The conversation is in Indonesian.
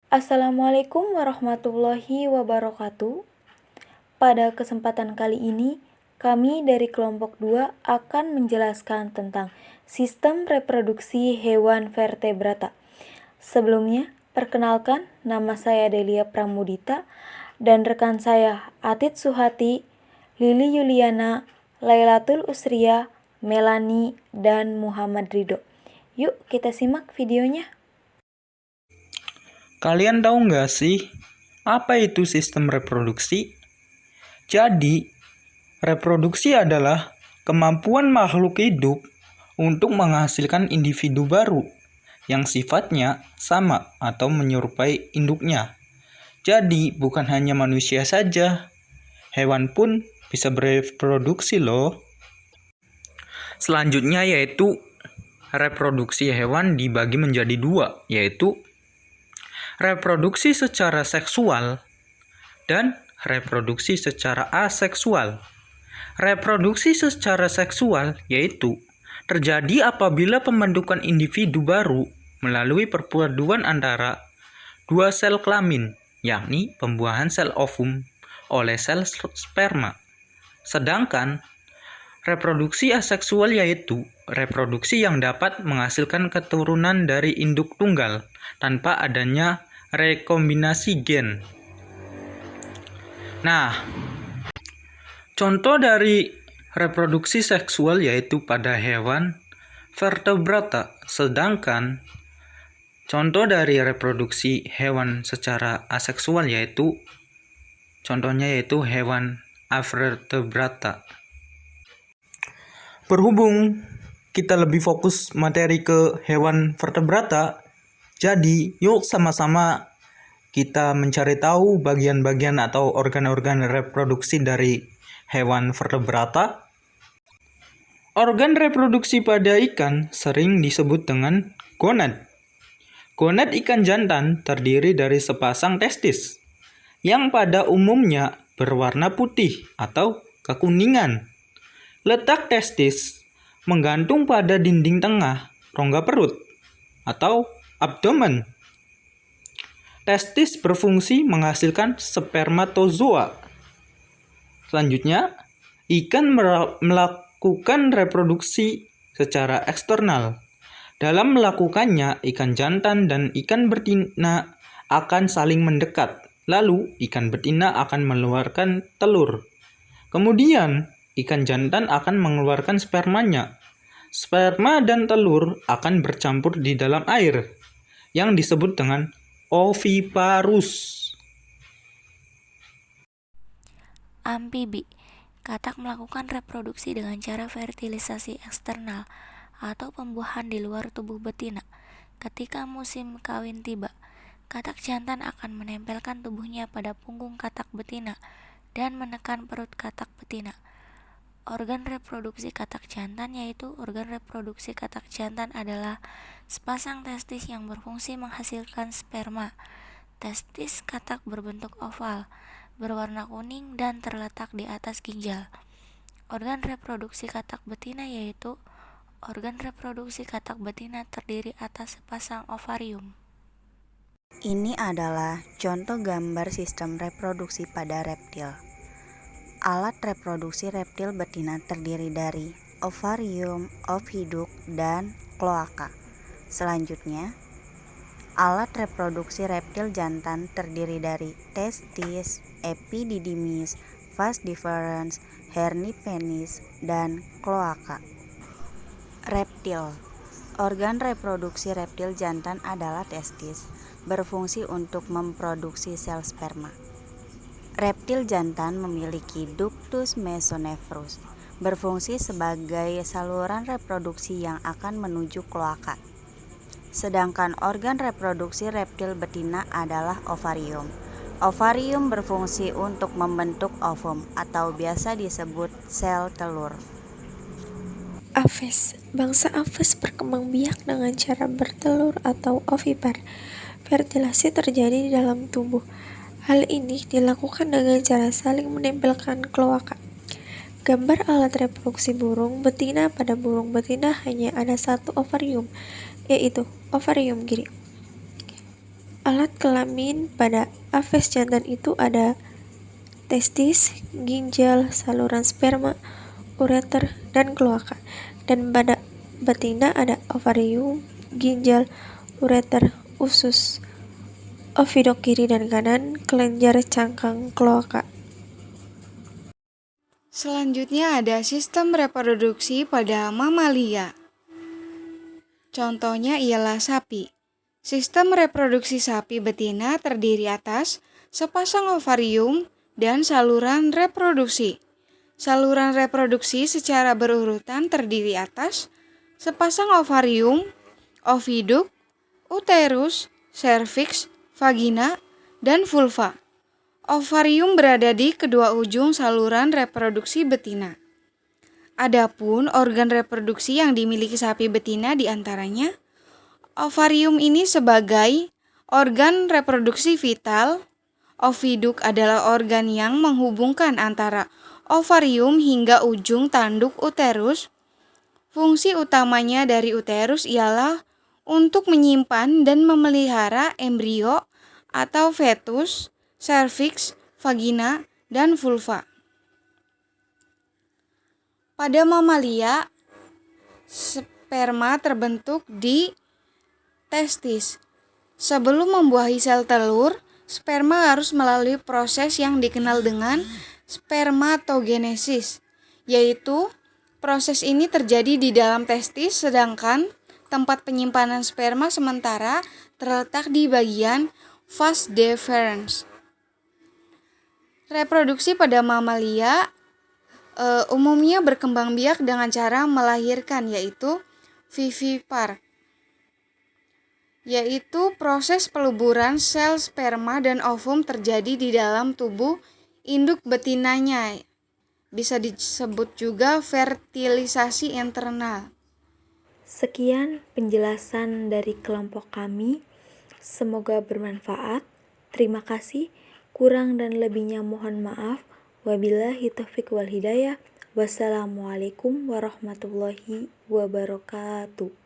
Assalamualaikum warahmatullahi wabarakatuh. Pada kesempatan kali ini, kami dari kelompok 2 akan menjelaskan tentang sistem reproduksi hewan vertebrata. Sebelumnya, perkenalkan nama saya Delia Pramudita dan rekan saya Atit Suhati, Lili Yuliana, Lailatul Usria, Melani, dan Muhammad Ridho. Yuk kita simak videonya. Kalian tahu nggak sih, apa itu sistem reproduksi? Jadi, reproduksi adalah kemampuan makhluk hidup untuk menghasilkan individu baru yang sifatnya sama atau menyerupai induknya. Jadi, bukan hanya manusia saja, hewan pun bisa bereproduksi loh. Selanjutnya yaitu reproduksi hewan dibagi menjadi dua, yaitu reproduksi secara seksual dan reproduksi secara aseksual. Reproduksi secara seksual yaitu terjadi apabila pembentukan individu baru melalui perpaduan antara dua sel kelamin, yakni pembuahan sel ovum oleh sel sperma. Sedangkan reproduksi aseksual yaitu reproduksi yang dapat menghasilkan keturunan dari induk tunggal tanpa adanya rekombinasi gen. Nah, contoh dari reproduksi seksual yaitu pada hewan vertebrata, sedangkan contoh dari reproduksi hewan secara aseksual yaitu hewan avertebrata. Berhubung kita lebih fokus materi ke hewan vertebrata, jadi yuk sama-sama kita mencari tahu bagian-bagian atau organ-organ reproduksi dari hewan vertebrata. Organ reproduksi pada ikan sering disebut dengan gonad. Gonad ikan jantan terdiri dari sepasang testis yang pada umumnya berwarna putih atau kekuningan. Letak testis menggantung pada dinding tengah rongga perut atau abdomen. Testis berfungsi menghasilkan spermatozoa. Selanjutnya, ikan melakukan reproduksi secara eksternal. Dalam melakukannya, ikan jantan dan ikan betina akan saling mendekat. Lalu, ikan betina akan mengeluarkan telur. Kemudian, ikan jantan akan mengeluarkan spermanya. Sperma dan telur akan bercampur di dalam air, yang disebut dengan oviparus. Amfibi, katak melakukan reproduksi dengan cara fertilisasi eksternal atau pembuahan di luar tubuh betina. Ketika musim kawin tiba, katak jantan akan menempelkan tubuhnya pada punggung katak betina dan menekan perut katak betina. Organ reproduksi katak jantan yaitu organ reproduksi katak jantan adalah sepasang testis yang berfungsi menghasilkan sperma. Testis katak berbentuk oval, berwarna kuning dan terletak di atas ginjal. Organ reproduksi katak betina yaitu organ reproduksi katak betina terdiri atas sepasang ovarium. Ini adalah contoh gambar sistem reproduksi pada reptil. Alat reproduksi reptil betina terdiri dari ovarium, oviduk, dan kloaka. Selanjutnya, alat reproduksi reptil jantan terdiri dari testis, epididymis, vas deferens, hernia penis, dan kloaka. Reptil. Organ reproduksi reptil jantan adalah testis, berfungsi untuk memproduksi sel sperma. Reptil jantan memiliki ductus mesonephros, berfungsi sebagai saluran reproduksi yang akan menuju kloaka. Sedangkan organ reproduksi reptil betina adalah ovarium. Ovarium berfungsi untuk membentuk ovum atau biasa disebut sel telur. Aves. Bangsa Aves berkembang biak dengan cara bertelur atau ovipar. Fertilasi terjadi di dalam tubuh. Hal ini dilakukan dengan cara saling menempelkan kloaka. Gambar alat reproduksi burung betina. Pada burung betina hanya ada satu ovarium, yaitu ovarium kiri. Alat kelamin pada Aves jantan itu ada testis, ginjal, saluran sperma, ureter, dan kloaka. Dan pada betina ada ovarium, ginjal, ureter, usus, oviduk kiri dan kanan, kelenjar, cangkang, kloaka. Selanjutnya ada sistem reproduksi pada mamalia. Contohnya ialah sapi. Sistem reproduksi sapi betina terdiri atas sepasang ovarium dan saluran reproduksi. Saluran reproduksi secara berurutan terdiri atas sepasang ovarium, oviduk, uterus, serviks, vagina, dan vulva. Ovarium berada di kedua ujung saluran reproduksi betina. Adapun organ reproduksi yang dimiliki sapi betina diantaranya ovarium ini sebagai organ reproduksi vital. Oviduk adalah organ yang menghubungkan antara ovarium hingga ujung tanduk uterus. Fungsi utamanya dari uterus ialah untuk menyimpan dan memelihara embrio atau fetus, serviks, vagina, dan vulva. Pada mamalia, sperma terbentuk di testis. Sebelum membuahi sel telur, sperma harus melalui proses yang dikenal dengan spermatogenesis, yaitu proses ini terjadi di dalam testis, sedangkan tempat penyimpanan sperma sementara terletak di bagian vas deferens. Reproduksi pada mamalia umumnya berkembang biak dengan cara melahirkan, yaitu vivipar, yaitu proses peluburan sel sperma dan ovum terjadi di dalam tubuh induk betinanya. Bisa disebut juga fertilisasi internal. Sekian penjelasan dari kelompok kami. Semoga bermanfaat. Terima kasih. Kurang dan lebihnya mohon maaf. Wabillahi taufiq wal hidayah. Wassalamualaikum warahmatullahi wabarakatuh.